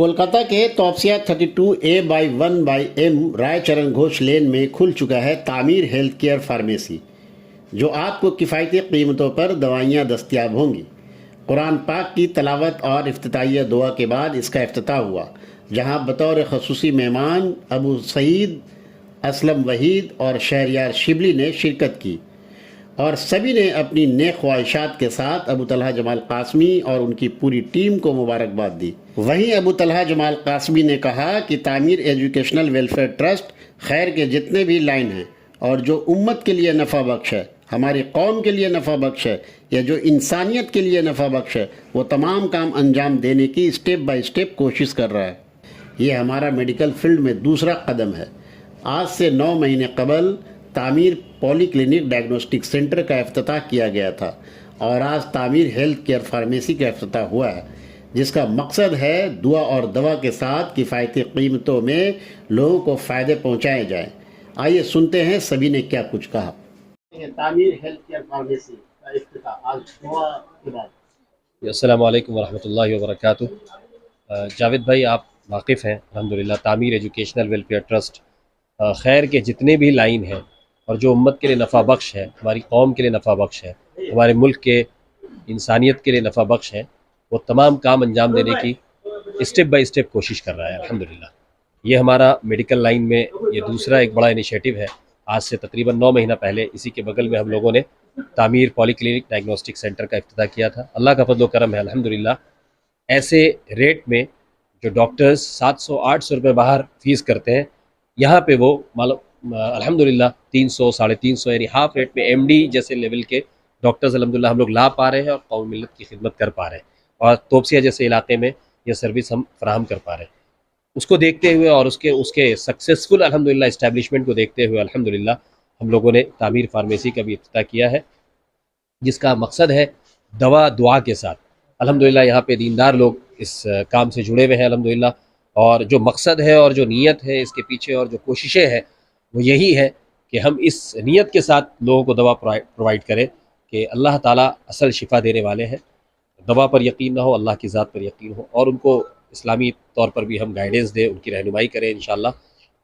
कोलकाता के तौबसिया 32A/1/M रायचरण घोष लेन में खुल चुका है तामीर हेल्थ केयर फार्मेसी, जो आपको किफ़ायती कीमतों पर दवाइयाँ दस्तयाब होंगी। कुरान पाक की तलावत और इफ्तिताहिया दुआ के बाद इसका इफ्तिताह हुआ, जहाँ बतौर खसूसी मेहमान अबू सईद, असलम वहीद और शहरयार शिबली ने शिरकत की और सभी ने अपनी नेक ख्वाहिशात के साथ अबू तलहा जमाल कासमी और उनकी पूरी टीम को मुबारकबाद दी। वहीं अबू तलहा जमाल कासमी ने कहा कि तामीर एजुकेशनल वेलफेयर ट्रस्ट खैर के जितने भी लाइन हैं और जो उम्मत के लिए नफ़ा बख्श है, हमारी कौम के लिए नफ़ा बख्श है या जो इंसानियत के लिए नफ़ा बख्श है, वो तमाम काम अंजाम देने की स्टेप बाय स्टेप कोशिश कर रहा है। ये हमारा मेडिकल फील्ड में दूसरा कदम है। आज से 9 महीने कबल तामीर पॉलीक्लिनिक डायग्नोस्टिक सेंटर का इफ्तिताह किया गया था और आज तामीर हेल्थ केयर फार्मेसी का इफ्तिताह हुआ है, जिसका मकसद है दुआ और दवा के साथ किफ़ायती कीमतों में लोगों को फ़ायदे पहुंचाए जाएं। आइए सुनते हैं सभी ने क्या कुछ कहा। तामीर हेल्थ केयर फार्मेसी का इफ्तिताह आज दुआ के बाद। अस्सलामु अलैकुम वरहमतुल्लाहि वबरकातुहू। जावेद भाई, आप वाकिफ़ हैं अल्हम्दुलिल्लाह तामीर एजुकेशनल वेलफेयर ट्रस्ट खैर के जितने भी लाइन हैं और जो उम्मत के लिए नफ़ा बख्श है, हमारी कौम के लिए नफ़ा बख्श है, हमारे मुल्क के इंसानियत के लिए नफ़ा बख्श है, वो तमाम काम अंजाम देने की स्टेप बाय स्टेप कोशिश कर रहा है अल्हम्दुलिल्लाह। ये हमारा मेडिकल लाइन में ये दूसरा एक बड़ा इनिशिएटिव है। आज से तकरीबन 9 महीना पहले इसी के बगल में हम लोगों ने तामीर पॉलीक्लिनिक डायग्नोस्टिक सेंटर का इफ्तिताह किया था। अल्लाह का फजल करम है अल्हम्दुलिल्लाह। ऐसे रेट में जो डॉक्टर्स 700-800 रुपये बाहर फ़ीस करते हैं, यहाँ पे वो मालूम अल्हम्दुलिल्लाह 300 350 यानी हाफ रेट में एमडी जैसे लेवल के डॉक्टर्स अल्हम्दुलिल्लाह हम लोग ला पा रहे हैं और कौम मिल्लत की खिदमत कर पा रहे हैं और तोबसिया जैसे इलाके में यह सर्विस हम फराहम कर पा रहे हैं। उसको देखते हुए और उसके सक्सेसफुल अल्हम्दुलिल्लाह इस्टेब्लिशमेंट को देखते हुए अल्हम्दुलिल्लाह हम लोगों ने तामीर फार्मेसी का भी इफ्तिताह किया है, जिसका मकसद है दवा दुआ के साथ। अल्हम्दुलिल्लाह यहाँ पे दीनदार लोग इस काम से जुड़े हुए हैं अल्हम्दुलिल्लाह, और जो मकसद है और जो नीयत है इसके पीछे और जो कोशिशें हैं वो यही है कि हम इस नीयत के साथ लोगों को दवा प्रोवाइड करें कि अल्लाह ताला असल शिफा देने वाले हैं। दवा पर यकीन ना हो, अल्लाह की ज़ात पर यकीन हो, और उनको इस्लामी तौर पर भी हम गाइडेंस दें, उनकी रहनुमाई करें इंशाअल्लाह।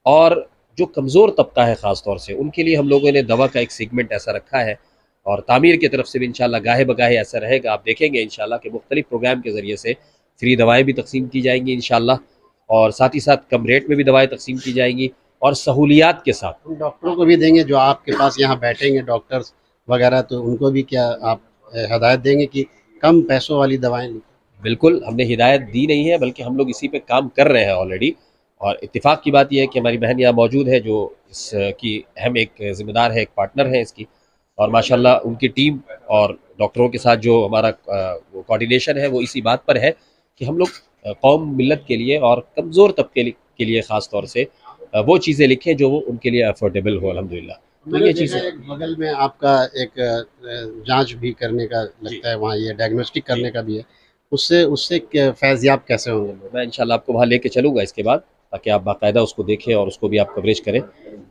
और जो कमज़ोर तबका है ख़ास तौर से उनके लिए हम लोगों ने दवा का एक सेगमेंट ऐसा रखा है और तामीर की तरफ से भी इंशाअल्लाह गाहे बगाहे ऐसा रहेगा। आप देखेंगे इंशाअल्लाह कि मुख्तलिफ प्रोग्राम के ज़रिए से फ्री दवाएँ भी तकसीम की जाएंगी इंशाअल्लाह, और साथ ही साथ कम रेट में भी दवाएँ तकसीम की जाएंगी और सहूलियात के साथ। डॉक्टरों को भी देंगे जो आपके पास यहाँ बैठेंगे डॉक्टर्स वगैरह, तो उनको भी क्या आप हदायत देंगे कि कम पैसों वाली दवाएं लें? बिल्कुल, हमने हिदायत दी नहीं है, बल्कि हम लोग इसी पे काम कर रहे हैं ऑलरेडी। और इत्तेफाक की बात यह है कि हमारी बहन यहाँ मौजूद है जो इसकी अहम एक ज़िम्मेदार है, एक पार्टनर है इसकी, और माशाल्लाह उनकी टीम और डॉक्टरों के साथ जो हमारा वो कोऑर्डिनेशन है वो इसी बात पर है कि हम लोग कौम मिल्लत के लिए और कमज़ोर तबके के लिए ख़ास तौर से वो चीज़ें लिखें जो वो उनके लिए अफोर्डेबल हो अल्हम्दुलिल्लाह। तो ये चीज़ें बगल में आपका एक जांच भी करने का लगता है, वहाँ ये डायग्नोस्टिक करने का भी है, उससे फैज़याब कैसे होंगे लोग? मैं इंशाल्लाह आपको वहाँ लेके चलूँगा इसके बाद, ताकि आप बाकायदा उसको देखें और उसको भी आप कवरेज करें।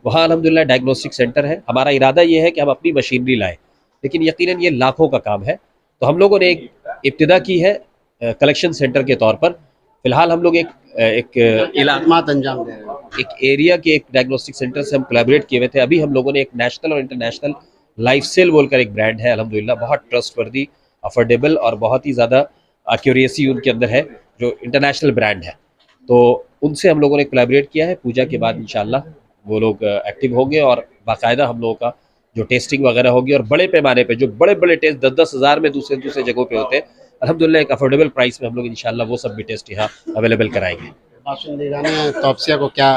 वहाँ अल्हम्दुलिल्लाह डायग्नोस्टिक सेंटर है। हमारा इरादा ये है कि हम अपनी मशीनरी लाएँ, लेकिन यकीनन ये लाखों का काम है। तो हम लोगों ने एक इब्तिदा की है कलेक्शन सेंटर के तौर पर। फ़िलहाल हम लोग एक खिदमत अंजाम दे रहे हैं। एक एरिया के एक डायग्नोस्टिक सेंटर से हम कोलैबोरेट किए हुए थे। अभी हम लोगों ने एक नेशनल और इंटरनेशनल लाइफ सेल बोलकर एक ब्रांड है अल्हम्दुलिल्लाह, बहुत ट्रस्टवर्दी, अफोर्डेबल और बहुत ही ज़्यादा एक्यूरेसी उनके अंदर है, जो इंटरनेशनल ब्रांड है। तो उनसे हम लोगों ने कोलैबोरेट किया है। पूजा के बाद इंशाअल्लाह वो लोग एक्टिव होंगे और बाकायदा हम लोगों का जो टेस्टिंग वगैरह होगी, और बड़े पैमाने पे जो बड़े टेस्ट 10-10 हज़ार में दूसरे जगहों पे होते हैं, अल्हम्दुलिल्लाह एक अफोर्डेबल प्राइस में हम लोग इंशाअल्लाह वो सब भी टेस्ट यहाँ अवेलेबल कराएंगे। बाशिंदगान तौबसिया को क्या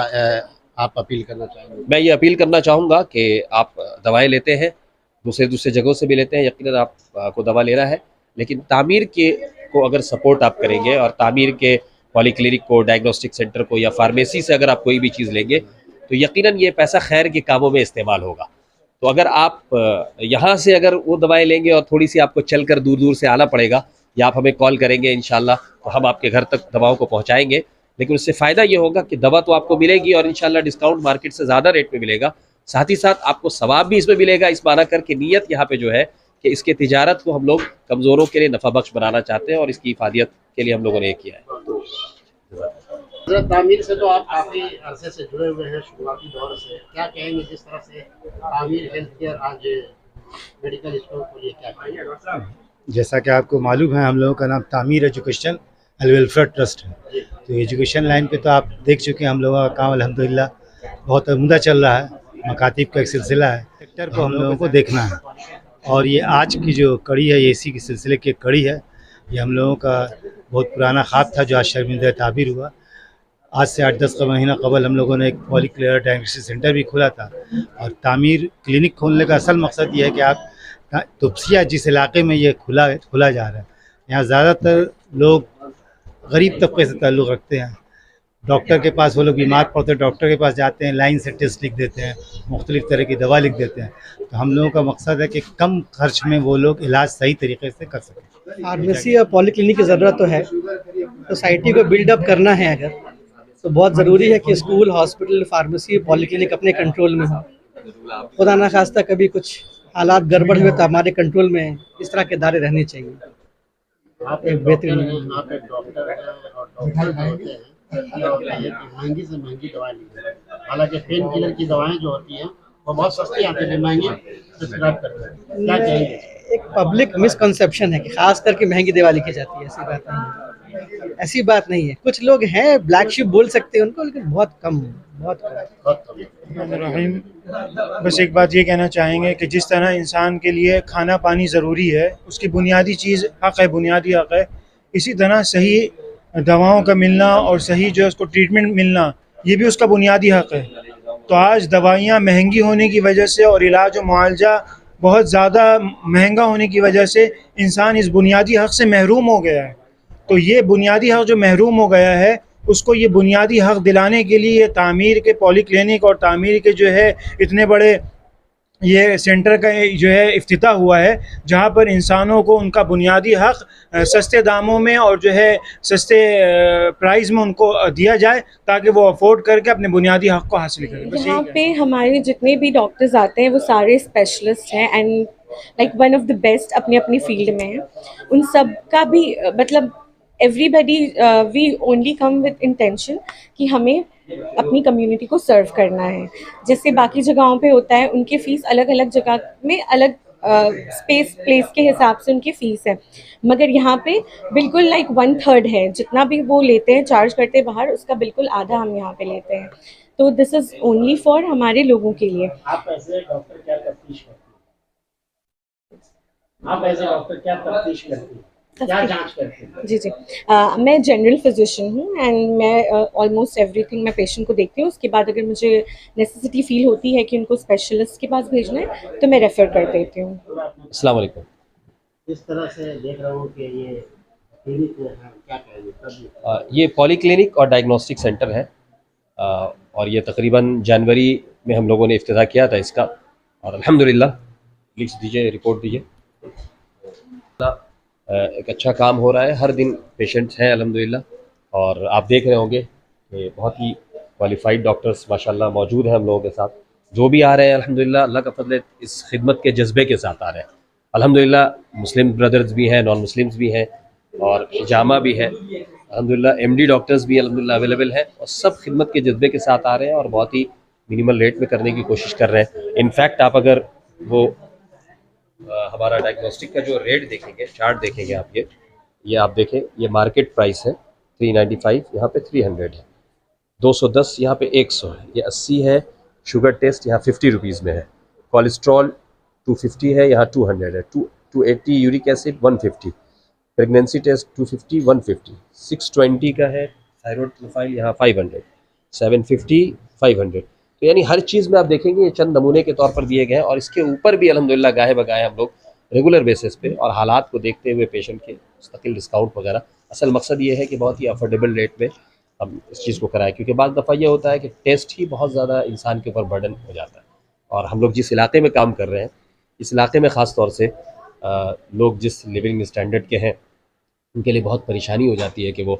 आप अपील करना चाहेंगे? मैं ये अपील करना चाहूँगा कि आप दवाएँ लेते हैं, दूसरे जगहों से भी लेते हैं, यकीनन आपको दवा लेना है, लेकिन तामीर के को अगर सपोर्ट आप करेंगे और तामीर के पॉलीक्लिनिक को, डायग्नोस्टिक सेंटर को या फार्मेसी से अगर आप कोई भी चीज़ लेंगे तो यकीनन ये पैसा खैर के कामों में इस्तेमाल होगा। तो अगर आप यहाँ से अगर वो दवाएँ लेंगे और थोड़ी सी आपको चल कर दूर से आना पड़ेगा, या आप हमें कॉल करेंगे इंशाअल्लाह तो हम आपके घर तक दवाओं को पहुँचाएँगे, लेकिन उससे फ़ायदा ये होगा कि दवा तो आपको मिलेगी और इंशाअल्लाह डिस्काउंट मार्केट से ज़्यादा रेट में मिलेगा। साथ ही साथ आपको सवाब भी इसमें मिलेगा, इस माना कर कि नीयत यहाँ पे जो है कि इसके तिजारत को हम लोग कमज़ोरों के लिए नफ़ा बख्श बनाना चाहते हैं और इसकी इफादियत के लिए हम लोगों ने ये किया है। हज़रत तामीर से तो आप काफ़ी अरसे से जुड़े हुए हैं, शुरुआती दौर से। क्या कहेंगे जिस तरह से तामीर हेल्थ केयर आज मेडिकल स्टोर खोलिए, क्या कहेंगे? जैसा कि आपको मालूम है, हम लोगों का नाम तामीर एजुकेशन एंड वेलफेयर ट्रस्ट है। तो एजुकेशन लाइन पे तो आप देख चुके हैं, हम लोगों का काम अल्हम्दुलिल्लाह बहुत उम्दा चल रहा है। मकातिब का एक सिलसिला है, सेक्टर को हम लोगों को देखना है। और ये आज की जो कड़ी है, ये इसी के सिलसिले की एक कड़ी है। ये हम लोगों का बहुत पुराना ख्वाब था जो आज शर्मिंदा ताबीर हुआ। आज से 8-10 का महीना कबल हम लोगों ने एक पॉलीक्लियर डायग्नोस्टिक सेंटर भी खोला था। और तामीर क्लिनिक खोलने का असल मकसद ये है कि आप तुपसिया जिस इलाके में ये खुला जा रहा है, यहाँ ज़्यादातर लोग गरीब तबके से ताल्लुक़ रखते हैं। डॉक्टर के पास वो लोग बीमार पड़ते हैं, डॉक्टर के पास जाते हैं, लाइन से टेस्ट लिख देते हैं, मुख्तलिफ़ तरह की दवा लिख देते हैं। तो हम लोगों का मकसद है कि कम खर्च में वो लोग इलाज सही तरीके से कर सकें। फार्मेसी और पॉलीक्लिनिक की ज़रूरत तो है। सोसाइटी को बिल्डअप करना है अगर, तो बहुत ज़रूरी है कि स्कूल, हॉस्पिटल, फार्मेसी, पॉलीक्लिनिक अपने कंट्रोल में हो। खुदा ना खास्ता कभी कुछ हालात गड़बड़ हुए तो हमारे कंट्रोल में इस तरह के इदारे रहने चाहिए। आप एक बेहतरीन हैं, आप एक डॉक्टर हैं और डॉक्टर होते हैं महंगी से महंगी दवाएं लिखते हैं। हालांकि पेन किलर की दवाएं जो होती हैं वो बहुत सस्ती आती है, महंगी प्रिस्क्राइब करते हैं। क्या कहेंगे? एक पब्लिक मिसकंसेप्शन है कि खास करके महंगी दवा लिखी जाती है। ऐसी बात नहीं है, ऐसी बात नहीं है। कुछ लोग हैं ब्लैक शिप बोल सकते हैं उनको, लेकिन बहुत कम, बहुत कम। रहीम, बस एक बात ये कहना चाहेंगे कि जिस तरह इंसान के लिए खाना पानी ज़रूरी है, उसकी बुनियादी चीज़ हक़ है, बुनियादी हक़ है, इसी तरह सही दवाओं का मिलना और सही जो है उसको ट्रीटमेंट मिलना, ये भी उसका बुनियादी हक़ है। तो आज दवाइयाँ महंगी होने की वजह से और इलाज और मुआवजा बहुत ज़्यादा महंगा होने की वजह से इंसान इस बुनियादी हक़ से महरूम हो गया है। तो ये बुनियादी हक़ जो महरूम हो गया है, उसको ये बुनियादी हक़ दिलाने के लिए तामीर के पॉलीक्लिनिक और तामीर के जो है इतने बड़े ये सेंटर का जो है इफ्तिताह हुआ है, जहाँ पर इंसानों को उनका बुनियादी हक़ सस्ते दामों में और जो है सस्ते प्राइस में उनको दिया जाए, ताकि वो अफोर्ड करके अपने बुनियादी हक़ को हासिल करें। यहाँ पे हमारे जितने भी डॉक्टर्स आते हैं वो सारे स्पेशलिस्ट हैं and like one of the best अपनी अपनी फील्ड में हैं। उन सब का भी मतलब everybody we only come with intention कि हमें अपनी कम्युनिटी को सर्व करना है। जैसे बाकी जगहों पे होता है, उनकी फ़ीस अलग अलग जगह में अलग प्लेस के हिसाब से उनकी फ़ीस है, मगर यहाँ पे बिल्कुल लाइक 1/3 है। जितना भी वो लेते हैं, चार्ज करते हैं बाहर, उसका बिल्कुल आधा हम यहाँ पे लेते हैं। तो दिस इज़ ओनली फॉर हमारे लोगों के लिए। आप ऐसे डॉक्टर क्या तफ्तीश करते हैं? आप ऐसे डॉक्टर क्या तफ्तीश करते हैं, क्या जांच करते हैं? जी जी, मैं जनरल फिजिशियन हूँ एंड मैं ऑलमोस्ट एवरीथिंग मैं पेशेंट को देखती हूँ। उसके बाद अगर मुझे नेसेसिटी फील होती है कि उनको स्पेशलिस्ट के पास भेजना है तो मैं रेफ़र कर देती हूँ। अस्सलाम वालेकुम। इस तरह से देख रहा हूँ कि ये क्लिनिक है, क्या कहेंगे? ये पॉलीक्लिनिक और डायग्नोस्टिक सेंटर है और ये तकरीबन जनवरी में हम लोगों ने इफ्तिताह किया था इसका, और अल्हम्दुलिल्लाह, लिख दीजिए, रिपोर्ट दीजिए। एक अच्छा काम हो रहा है, हर दिन पेशेंट्स हैं अल्हम्दुलिल्लाह, और आप देख रहे होंगे कि बहुत ही क्वालिफाइड डॉक्टर्स माशाल्लाह मौजूद हैं हम लोगों के साथ। जो भी आ रहे हैं अल्हम्दुलिल्लाह अल्लाह का फजल है, इस खिदमत के जज्बे के साथ आ रहे हैं अल्हम्दुलिल्लाह। मुस्लिम ब्रदर्स भी हैं, नॉन मुस्लिम्स भी हैं और हिजामा भी है अल्हम्दुलिल्लाह। MD डॉक्टर्स भी अल्हम्दुलिल्लाह अवेलेबल हैं और सब खिदमत के जज्बे के साथ आ रहे हैं और बहुत ही मिनिमल रेट में करने की कोशिश कर रहे हैं। इनफैक्ट आप अगर वो हमारा डायग्नोस्टिक का जो रेट देखेंगे, चार्ट देखेंगे आप, ये आप देखें, ये मार्केट प्राइस है 395, यहाँ पे 300 है, 210 यहाँ पे 100 है, ये 80 है। शुगर टेस्ट यहाँ 50 रुपीज़ में है, कोलेस्ट्रॉल 250 है, यहाँ 200 है, 280 यूरिक एसिड 150, प्रेगनेंसी टेस्ट 250 150, 620 का है थायराइड प्रोफाइल, यहाँ 500, 750 500। तो यानी हर चीज़ में आप देखेंगे ये चंद नमूने के तौर पर दिए गए हैं, और इसके ऊपर भी अल्हम्दुलिल्लाह गाहे बगाहे हम लोग रेगुलर बेसिस पे और हालात को देखते हुए पेशेंट के मुस्तकिल डिस्काउंट वगैरह। असल मकसद ये है कि बहुत ही अफोर्डेबल रेट में हम इस चीज़ को कराएं, क्योंकि बाद दफ़ा ये होता है कि टेस्ट ही बहुत ज़्यादा इंसान के ऊपर बर्डन हो जाता है। और हम लोग जिस इलाके में काम कर रहे हैं, इस इलाके में ख़ास तौर से लोग जिस लिविंग स्टैंडर्ड के हैं, उनके लिए बहुत परेशानी हो जाती है कि वो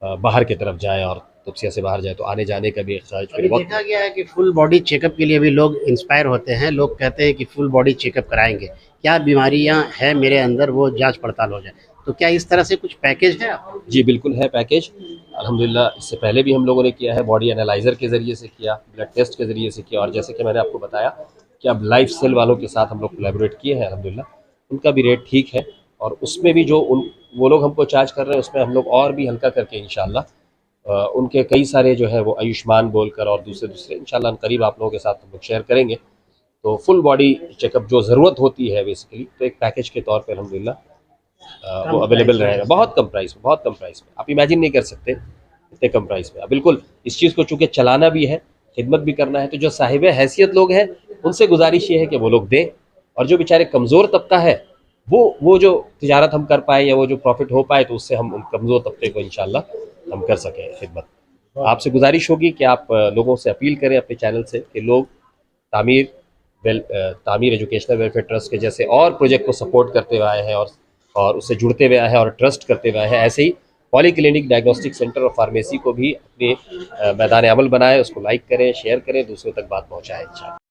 बाहर की तरफ जाए और तुपसिया से बाहर जाए, तो आने जाने का भी खर्च अभी देखा गया है कि फुल बॉडी चेकअप के लिए भी लोग इंस्पायर होते हैं। लोग कहते हैं कि फुल बॉडी चेकअप कराएंगे, क्या बीमारियां हैं मेरे अंदर, वो जांच पड़ताल हो जाए। तो क्या इस तरह से कुछ पैकेज है आप? जी बिल्कुल है पैकेज। अल्हम्दुलिल्लाह इससे पहले भी हम लोगों ने किया है, बॉडी एनालाइज़र के ज़रिए से किया, ब्लड टेस्ट के ज़रिए से किया, और जैसे कि मैंने आपको बताया कि अब लाइफ सेल वालों के साथ हम लोग कोलैबोरेट किए हैं अल्हम्दुलिल्लाह, उनका भी रेट ठीक है। और उसमें भी जो वो लोग हमको चार्ज कर रहे हैं उसमें हम लोग और भी हल्का करके इंशाल्लाह उनके कई सारे जो है वो आयुष्मान बोलकर और दूसरे इंशाल्लाह करीब आप लोगों के साथ हम लोग शेयर करेंगे। तो फुल बॉडी चेकअप जो ज़रूरत होती है बेसिकली, तो एक पैकेज के तौर पर अल्हम्दुलिल्लाह वो अवेलेबल रहेगा। बहुत कम प्राइस में, बहुत कम प्राइस में, आप इमेजिन नहीं कर सकते इतने कम प्राइस में। बिल्कुल इस चीज़ को चूँकि चलाना भी है, खिदमत भी करना है, तो जो साहिब हैसियत लोग हैं उनसे गुजारिश ये है कि वो लोग दें, और जो बेचारे कमज़ोर तबका है वो जो तिजारत हम कर पाए या वो जो प्रॉफिट हो पाए, तो उससे हम उन कमज़ोर तबके को इंशाल्लाह हम कर सकें खिदमत। आपसे गुजारिश होगी कि आप लोगों से अपील करें अपने चैनल से कि लोग तामीर एजुकेशनल वेलफेयर ट्रस्ट के जैसे और प्रोजेक्ट को सपोर्ट करते हुए आए हैं और उससे जुड़ते हुए आए हैं और ट्रस्ट करते हुए आए हैं। ऐसे ही पॉली क्लिनिक, डायग्नोस्टिक सेंटर और फार्मेसी को भी अपने मैदान अमल बनाएं, उसको लाइक करें, शेयर करें, दूसरों तक बात पहुँचाएँ इंशाल्लाह।